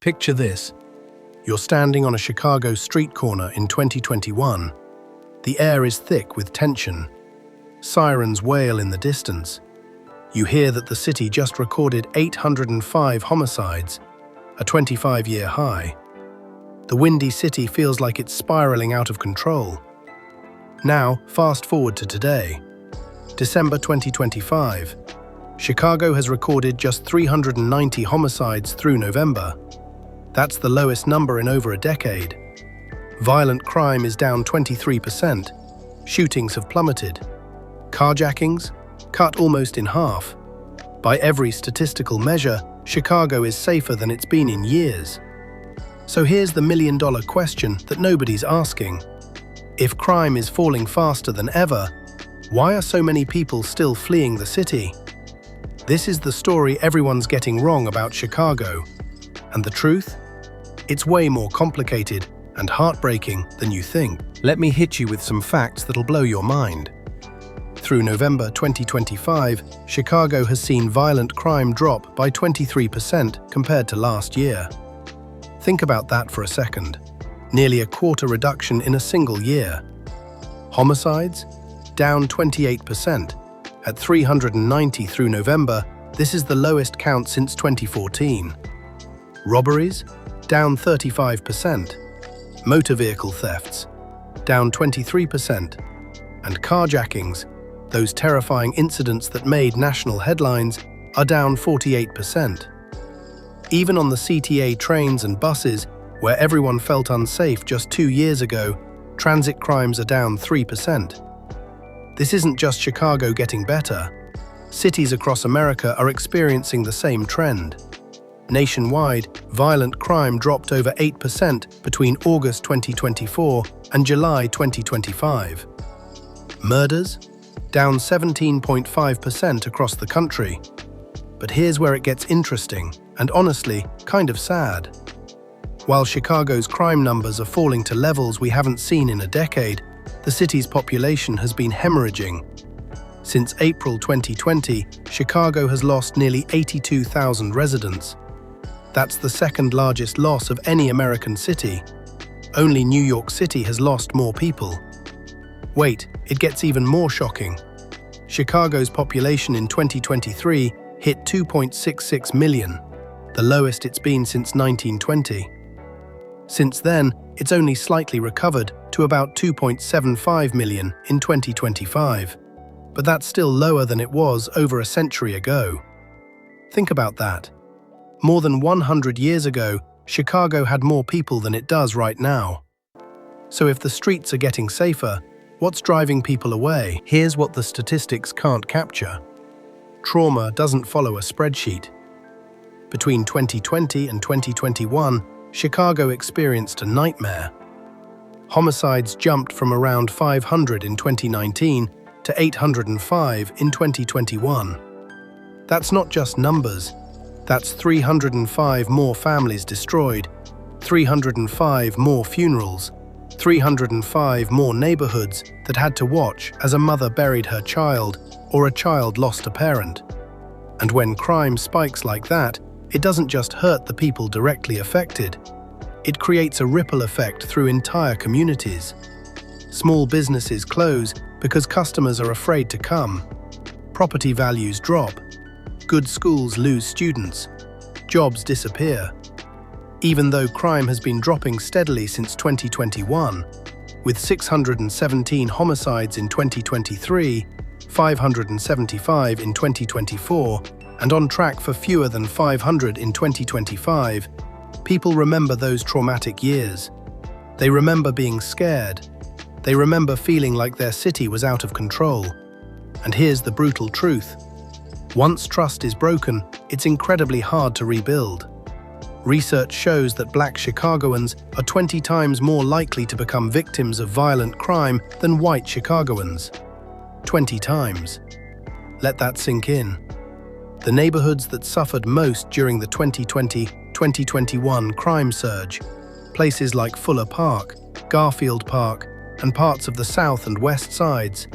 Picture this. You're standing on a Chicago street corner in 2021. The air is thick with tension. Sirens wail in the distance. You hear that the city just recorded 805 homicides, a 25-year high. The windy city feels like it's spiraling out of control. Now, fast forward to today. December 2025. Chicago has recorded just 390 homicides through November. That's the lowest number in over a decade. Violent crime is down 23%. Shootings have plummeted. Carjackings cut almost in half. By every statistical measure, Chicago is safer than it's been in years. So here's the million-dollar question that nobody's asking. If crime is falling faster than ever, why are so many people still fleeing the city? This is the story everyone's getting wrong about Chicago. And the truth? It's way more complicated and heartbreaking than you think. Let me hit you with some facts that'll blow your mind. Through November 2025, Chicago has seen violent crime drop by 23% compared to last year. Think about that for a second. Nearly a quarter reduction in a single year. Homicides? Down 28%. At 390 through November, this is the lowest count since 2014. Robberies? Down 35%. Motor vehicle thefts? Down 23%. And carjackings, those terrifying incidents that made national headlines, are down 48%. Even on the CTA trains and buses, where everyone felt unsafe just 2 years ago, transit crimes are down 3%. This isn't just Chicago getting better. Cities across America are experiencing the same trend. Nationwide, violent crime dropped over 8% between August 2024 and July 2025. Murders? Down 17.5% across the country. But here's where it gets interesting, and honestly, kind of sad. While Chicago's crime numbers are falling to levels we haven't seen in a decade, the city's population has been hemorrhaging. Since April 2020, Chicago has lost nearly 82,000 residents. That's the second largest loss of any American city. Only New York City has lost more people. Wait, it gets even more shocking. Chicago's population in 2023 hit 2.66 million, the lowest it's been since 1920. Since then, it's only slightly recovered to about 2.75 million in 2025. But that's still lower than it was over a century ago. Think about that. More than 100 years ago, Chicago had more people than it does right now. So if the streets are getting safer, what's driving people away? Here's what the statistics can't capture. Trauma doesn't follow a spreadsheet. Between 2020 and 2021, Chicago experienced a nightmare. Homicides jumped from around 500 in 2019 to 805 in 2021. That's not just numbers. That's 305 more families destroyed, 305 more funerals, 305 more neighborhoods that had to watch as a mother buried her child or a child lost a parent. And when crime spikes like that, it doesn't just hurt the people directly affected. It creates a ripple effect through entire communities. Small businesses close because customers are afraid to come. Property values drop. Good schools lose students. Jobs disappear. Even though crime has been dropping steadily since 2021, with 617 homicides in 2023, 575 in 2024, and on track for fewer than 500 in 2025, people remember those traumatic years. They remember being scared. They remember feeling like their city was out of control. And here's the brutal truth. Once trust is broken, it's incredibly hard to rebuild. Research shows that Black Chicagoans are 20 times more likely to become victims of violent crime than white Chicagoans. 20 times. Let that sink in. The neighborhoods that suffered most during the 2020-2021 crime surge, places like Fuller Park, Garfield Park, and parts of the South and West Sides,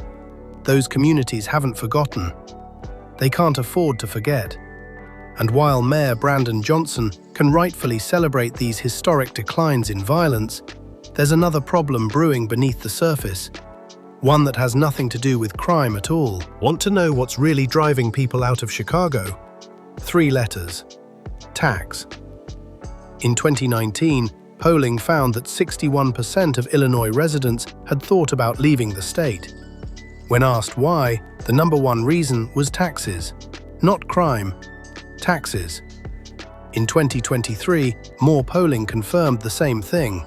those communities haven't forgotten. They can't afford to forget. And while Mayor Brandon Johnson can rightfully celebrate these historic declines in violence, there's another problem brewing beneath the surface, one that has nothing to do with crime at all. Want to know what's really driving people out of Chicago? 3 letters. Tax. In 2019, polling found that 61% of Illinois residents had thought about leaving the state. When asked why, the number one reason was taxes. Not crime, taxes. In 2023, more polling confirmed the same thing.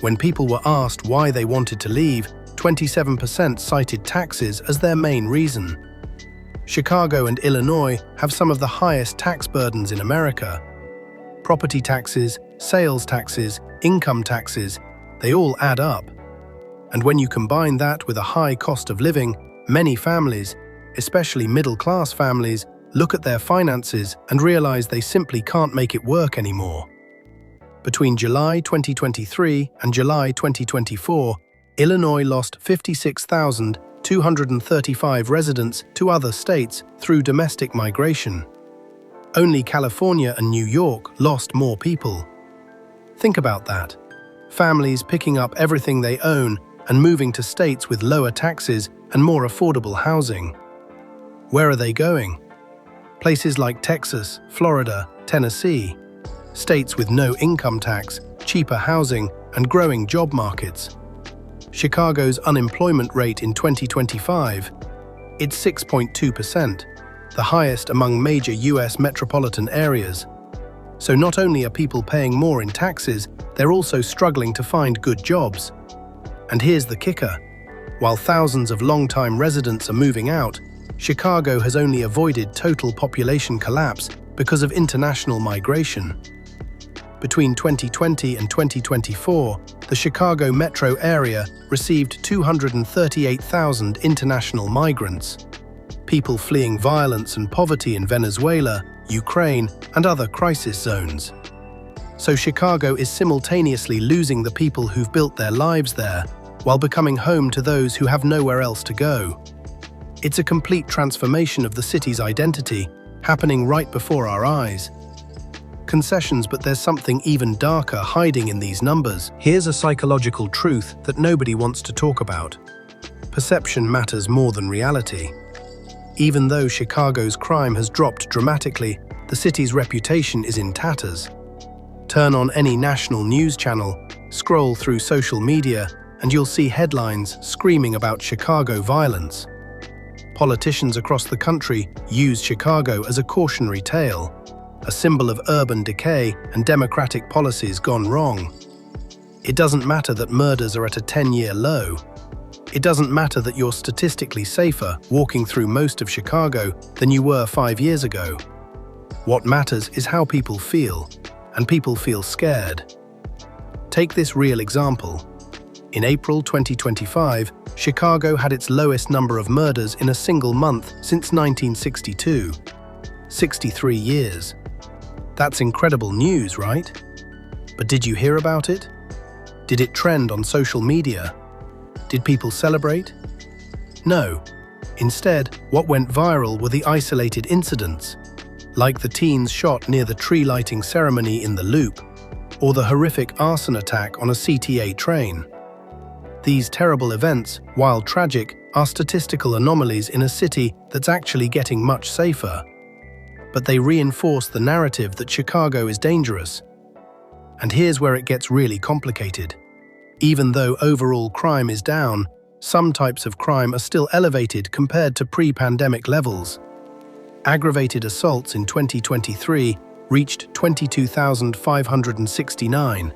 When people were asked why they wanted to leave, 27% cited taxes as their main reason. Chicago and Illinois have some of the highest tax burdens in America. Property taxes, sales taxes, income taxes, they all add up. And when you combine that with a high cost of living, many families, especially middle-class families, look at their finances and realize they simply can't make it work anymore. Between July 2023 and July 2024, Illinois lost 56,235 residents to other states through domestic migration. Only California and New York lost more people. Think about that. Families picking up everything they own and moving to states with lower taxes and more affordable housing. Where are they going? Places like Texas, Florida, Tennessee. States with no income tax, cheaper housing, and growing job markets. Chicago's unemployment rate in 2025, it's 6.2%, the highest among major US metropolitan areas. So not only are people paying more in taxes, they're also struggling to find good jobs. And here's the kicker. While thousands of long-time residents are moving out, Chicago has only avoided total population collapse because of international migration. Between 2020 and 2024, the Chicago metro area received 238,000 international migrants. People fleeing violence and poverty in Venezuela, Ukraine, and other crisis zones. So Chicago is simultaneously losing the people who've built their lives there, while becoming home to those who have nowhere else to go. It's a complete transformation of the city's identity, happening right before our eyes. Concessions, but there's something even darker hiding in these numbers. Here's a psychological truth that nobody wants to talk about. Perception matters more than reality. Even though Chicago's crime has dropped dramatically, the city's reputation is in tatters. Turn on any national news channel, scroll through social media, and you'll see headlines screaming about Chicago violence. Politicians across the country use Chicago as a cautionary tale, a symbol of urban decay and democratic policies gone wrong. It doesn't matter that murders are at a 10-year low. It doesn't matter that you're statistically safer walking through most of Chicago than you were 5 years ago. What matters is how people feel, and people feel scared. Take this real example. In April 2025, Chicago had its lowest number of murders in a single month since 1962. 63 years. That's incredible news, right? But did you hear about it? Did it trend on social media? Did people celebrate? No. Instead, what went viral were the isolated incidents, like the teens shot near the tree lighting ceremony in the Loop, or the horrific arson attack on a CTA train. These terrible events, while tragic, are statistical anomalies in a city that's actually getting much safer. But they reinforce the narrative that Chicago is dangerous. And here's where it gets really complicated. Even though overall crime is down, some types of crime are still elevated compared to pre-pandemic levels. Aggravated assaults in 2023 reached 22,569,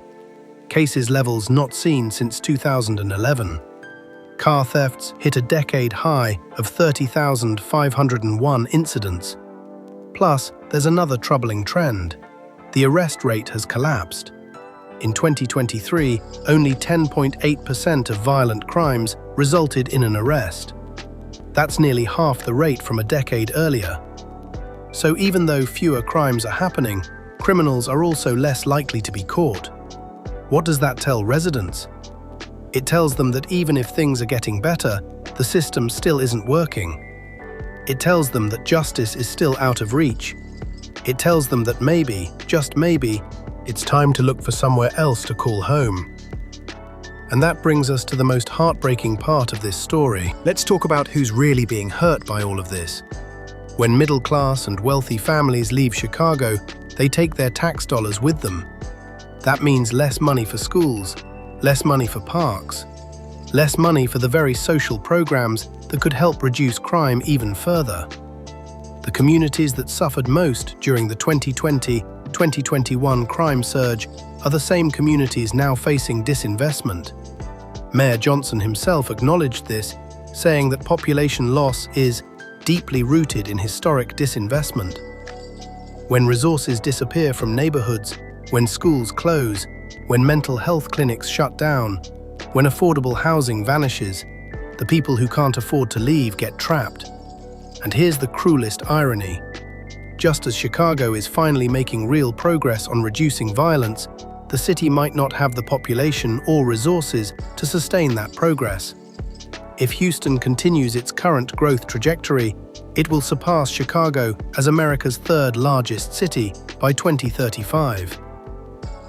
cases levels not seen since 2011. Car thefts hit a decade high of 30,501 incidents. Plus, there's another troubling trend. The arrest rate has collapsed. In 2023, only 10.8% of violent crimes resulted in an arrest. That's nearly half the rate from a decade earlier. So even though fewer crimes are happening, criminals are also less likely to be caught. What does that tell residents? It tells them that even if things are getting better, the system still isn't working. It tells them that justice is still out of reach. It tells them that maybe, just maybe, it's time to look for somewhere else to call home. And that brings us to the most heartbreaking part of this story. Let's talk about who's really being hurt by all of this. When middle-class and wealthy families leave Chicago, they take their tax dollars with them. That means less money for schools, less money for parks, less money for the very social programs that could help reduce crime even further. The communities that suffered most during the 2020-2021 crime surge are the same communities now facing disinvestment. Mayor Johnson himself acknowledged this, saying that population loss is deeply rooted in historic disinvestment. When resources disappear from neighborhoods, when schools close, when mental health clinics shut down, when affordable housing vanishes, the people who can't afford to leave get trapped. And here's the cruelest irony. Just as Chicago is finally making real progress on reducing violence, the city might not have the population or resources to sustain that progress. If Houston continues its current growth trajectory, it will surpass Chicago as America's third largest city by 2035.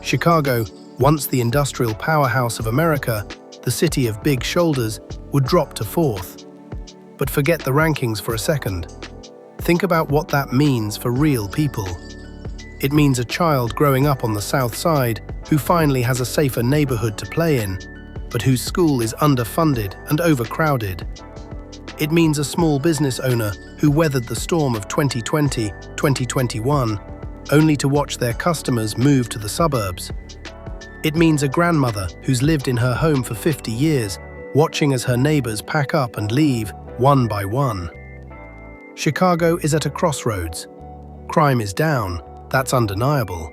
Chicago, once the industrial powerhouse of America, the city of big shoulders, would drop to fourth. But forget the rankings for a second. Think about what that means for real people. It means a child growing up on the South Side who finally has a safer neighborhood to play in, but whose school is underfunded and overcrowded. It means a small business owner who weathered the storm of 2020-2021, only to watch their customers move to the suburbs. It means a grandmother who's lived in her home for 50 years, watching as her neighbors pack up and leave one by one. Chicago is at a crossroads. Crime is down, that's undeniable.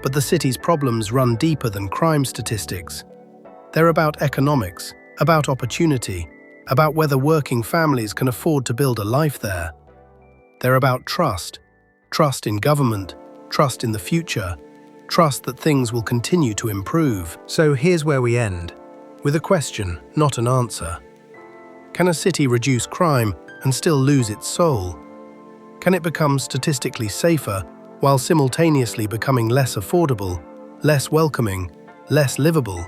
But the city's problems run deeper than crime statistics. They're about economics, about opportunity, about whether working families can afford to build a life there. They're about trust in government, trust in the future, trust that things will continue to improve. So here's where we end, with a question, not an answer. Can a city reduce crime and still lose its soul? Can it become statistically safer while simultaneously becoming less affordable, less welcoming, less livable?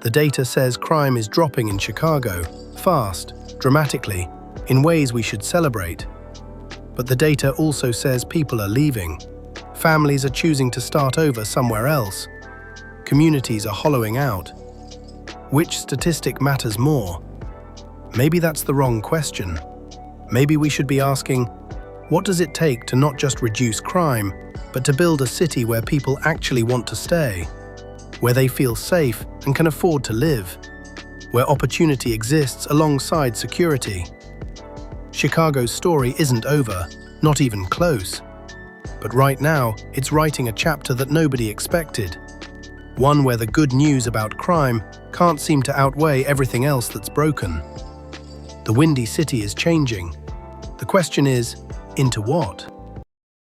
The data says crime is dropping in Chicago, fast, dramatically, in ways we should celebrate. But the data also says people are leaving. Families are choosing to start over somewhere else. Communities are hollowing out. Which statistic matters more? Maybe that's the wrong question. Maybe we should be asking, what does it take to not just reduce crime, but to build a city where people actually want to stay, where they feel safe and can afford to live, where opportunity exists alongside security? Chicago's story isn't over, not even close. But right now, it's writing a chapter that nobody expected. One where the good news about crime can't seem to outweigh everything else that's broken. The Windy City is changing. The question is, into what?